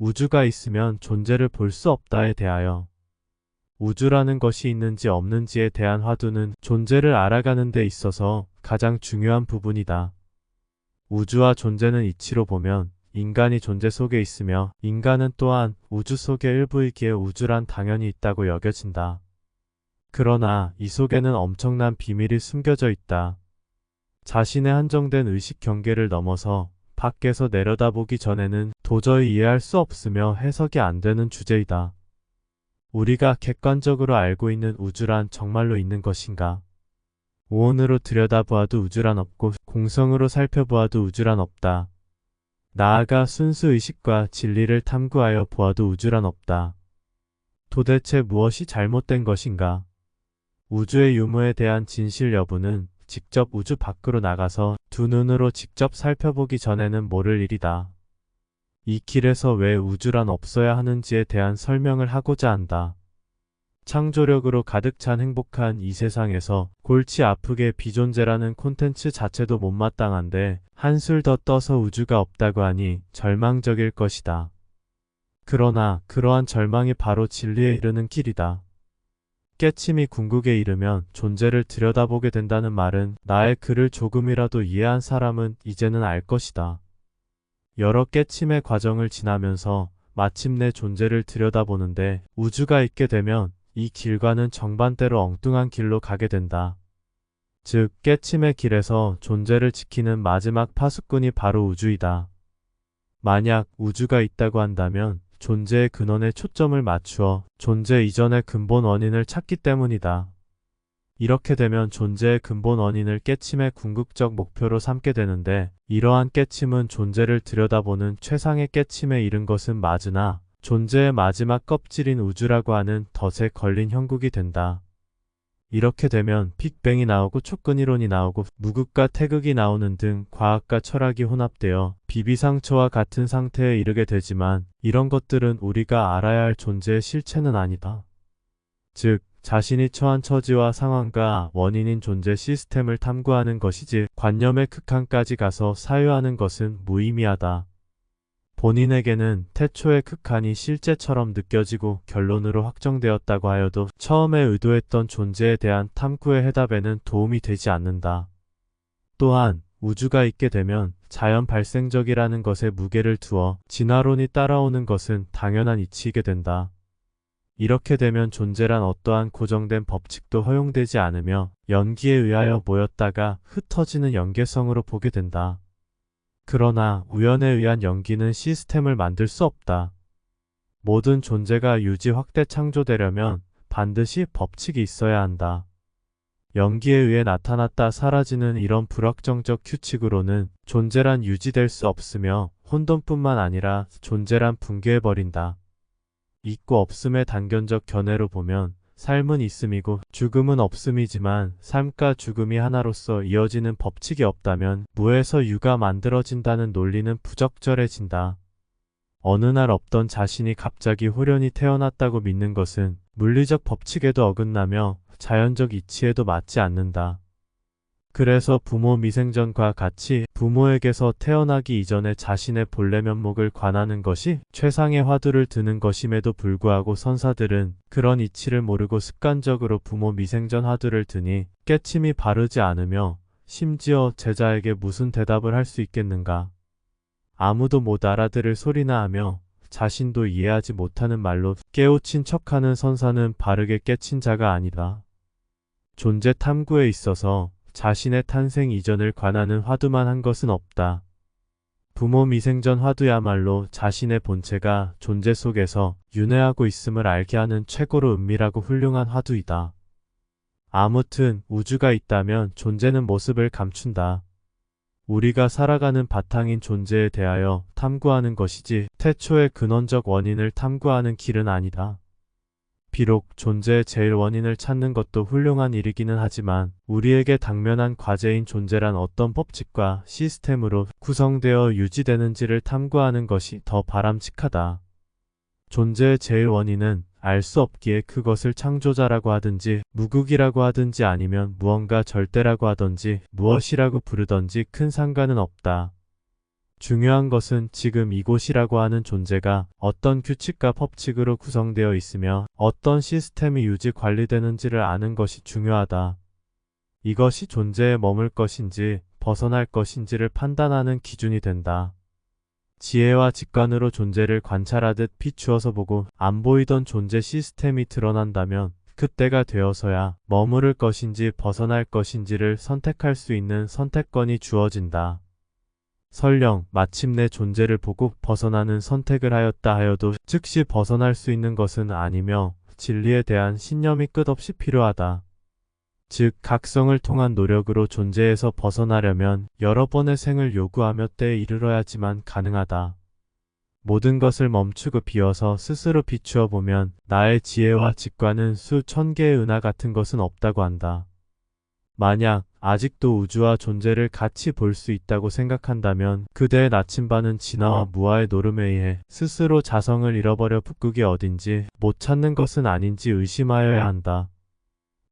우주가 있으면 존재를 볼 수 없다에 대하여 우주라는 것이 있는지 없는지에 대한 화두는 존재를 알아가는 데 있어서 가장 중요한 부분이다. 우주와 존재는 이치로 보면 인간이 존재 속에 있으며 인간은 또한 우주 속의 일부이기에 우주란 당연히 있다고 여겨진다. 그러나 이 속에는 엄청난 비밀이 숨겨져 있다. 자신의 한정된 의식 경계를 넘어서 밖에서 내려다보기 전에는 도저히 이해할 수 없으며 해석이 안 되는 주제이다. 우리가 객관적으로 알고 있는 우주란 정말로 있는 것인가? 오온으로 들여다보아도 우주란 없고 공성으로 살펴보아도 우주란 없다. 나아가 순수 의식과 진리를 탐구하여 보아도 우주란 없다. 도대체 무엇이 잘못된 것인가? 우주의 유무에 대한 진실 여부는 직접 우주 밖으로 나가서 두 눈으로 직접 살펴보기 전에는 모를 일이다. 이 길에서 왜 우주란 없어야 하는지에 대한 설명을 하고자 한다. 창조력으로 가득 찬 행복한 이 세상에서 골치 아프게 비존재라는 콘텐츠 자체도 못마땅한데 한술 더 떠서 우주가 없다고 하니 절망적일 것이다. 그러나 그러한 절망이 바로 진리에 이르는 길이다. 깨침이 궁극에 이르면 존재를 들여다보게 된다는 말은 나의 글을 조금이라도 이해한 사람은 이제는 알 것이다. 여러 깨침의 과정을 지나면서 마침내 존재를 들여다보는데 우주가 있게 되면 이 길과는 정반대로 엉뚱한 길로 가게 된다. 즉 깨침의 길에서 존재를 지키는 마지막 파수꾼이 바로 우주이다. 만약 우주가 있다고 한다면 존재의 근원에 초점을 맞추어 존재 이전의 근본 원인을 찾기 때문이다. 이렇게 되면 존재의 근본 원인을 깨침의 궁극적 목표로 삼게 되는데 이러한 깨침은 존재를 들여다보는 최상의 깨침에 이른 것은 맞으나 존재의 마지막 껍질인 우주라고 하는 덫에 걸린 형국이 된다. 이렇게 되면 빅뱅이 나오고 촉근이론이 나오고 무극과 태극이 나오는 등 과학과 철학이 혼합되어 비비상처와 같은 상태에 이르게 되지만 이런 것들은 우리가 알아야 할 존재의 실체는 아니다. 즉 자신이 처한 처지와 상황과 원인인 존재 시스템을 탐구하는 것이지 관념의 극한까지 가서 사유하는 것은 무의미하다. 본인에게는 태초의 극한이 실제처럼 느껴지고 결론으로 확정되었다고 하여도 처음에 의도했던 존재에 대한 탐구의 해답에는 도움이 되지 않는다. 또한 우주가 있게 되면 자연 발생적이라는 것에 무게를 두어 진화론이 따라오는 것은 당연한 이치이게 된다. 이렇게 되면 존재란 어떠한 고정된 법칙도 허용되지 않으며 연기에 의하여 모였다가 흩어지는 연계성으로 보게 된다. 그러나 우연에 의한 연기는 시스템을 만들 수 없다. 모든 존재가 유지 확대 창조되려면 반드시 법칙이 있어야 한다. 연기에 의해 나타났다 사라지는 이런 불확정적 규칙으로는 존재란 유지될 수 없으며 혼돈뿐만 아니라 존재란 붕괴해버린다. 있고 없음의 단견적 견해로 보면 삶은 있음이고 죽음은 없음이지만 삶과 죽음이 하나로서 이어지는 법칙이 없다면 무에서 유가 만들어진다는 논리는 부적절해진다. 어느 날 없던 자신이 갑자기 홀연히 태어났다고 믿는 것은 물리적 법칙에도 어긋나며 자연적 이치에도 맞지 않는다. 그래서 부모 미생전과 같이 부모에게서 태어나기 이전에 자신의 본래 면목을 관하는 것이 최상의 화두를 드는 것임에도 불구하고 선사들은 그런 이치를 모르고 습관적으로 부모 미생전 화두를 드니 깨침이 바르지 않으며 심지어 제자에게 무슨 대답을 할 수 있겠는가. 아무도 못 알아들을 소리나 하며 자신도 이해하지 못하는 말로 깨우친 척하는 선사는 바르게 깨친 자가 아니다. 존재 탐구에 있어서 자신의 탄생 이전을 관하는 화두만 한 것은 없다. 부모 미생전 화두야말로 자신의 본체가 존재 속에서 윤회하고 있음을 알게 하는 최고로 은밀하고 훌륭한 화두이다. 아무튼 우주가 있다면 존재는 모습을 감춘다. 우리가 살아가는 바탕인 존재에 대하여 탐구하는 것이지 태초의 근원적 원인을 탐구하는 길은 아니다. 비록 존재의 제일 원인을 찾는 것도 훌륭한 일이기는 하지만 우리에게 당면한 과제인 존재란 어떤 법칙과 시스템으로 구성되어 유지되는지를 탐구하는 것이 더 바람직하다. 존재의 제일 원인은 알 수 없기에 그것을 창조자라고 하든지 무극이라고 하든지 아니면 무언가 절대라고 하든지 무엇이라고 부르든지 큰 상관은 없다. 중요한 것은 지금 이곳이라고 하는 존재가 어떤 규칙과 법칙으로 구성되어 있으며 어떤 시스템이 유지 관리되는지를 아는 것이 중요하다. 이것이 존재에 머물 것인지 벗어날 것인지를 판단하는 기준이 된다. 지혜와 직관으로 존재를 관찰하듯 비추어서 보고 안 보이던 존재 시스템이 드러난다면 그때가 되어서야 머무를 것인지 벗어날 것인지를 선택할 수 있는 선택권이 주어진다. 설령 마침내 존재를 보고 벗어나는 선택을 하였다 하여도 즉시 벗어날 수 있는 것은 아니며 진리에 대한 신념이 끝없이 필요하다. 즉, 각성을 통한 노력으로 존재에서 벗어나려면 여러 번의 생을 요구하며 때에 이르러야지만 가능하다. 모든 것을 멈추고 비워서 스스로 비추어 보면 나의 지혜와 직관은 수천 개의 은하 같은 것은 없다고 한다. 만약 아직도 우주와 존재를 같이 볼 수 있다고 생각한다면 그대의 나침반은 진화와 무아의 노름에 의해 스스로 자성을 잃어버려 북극이 어딘지 못 찾는 것은 아닌지 의심하여야 한다.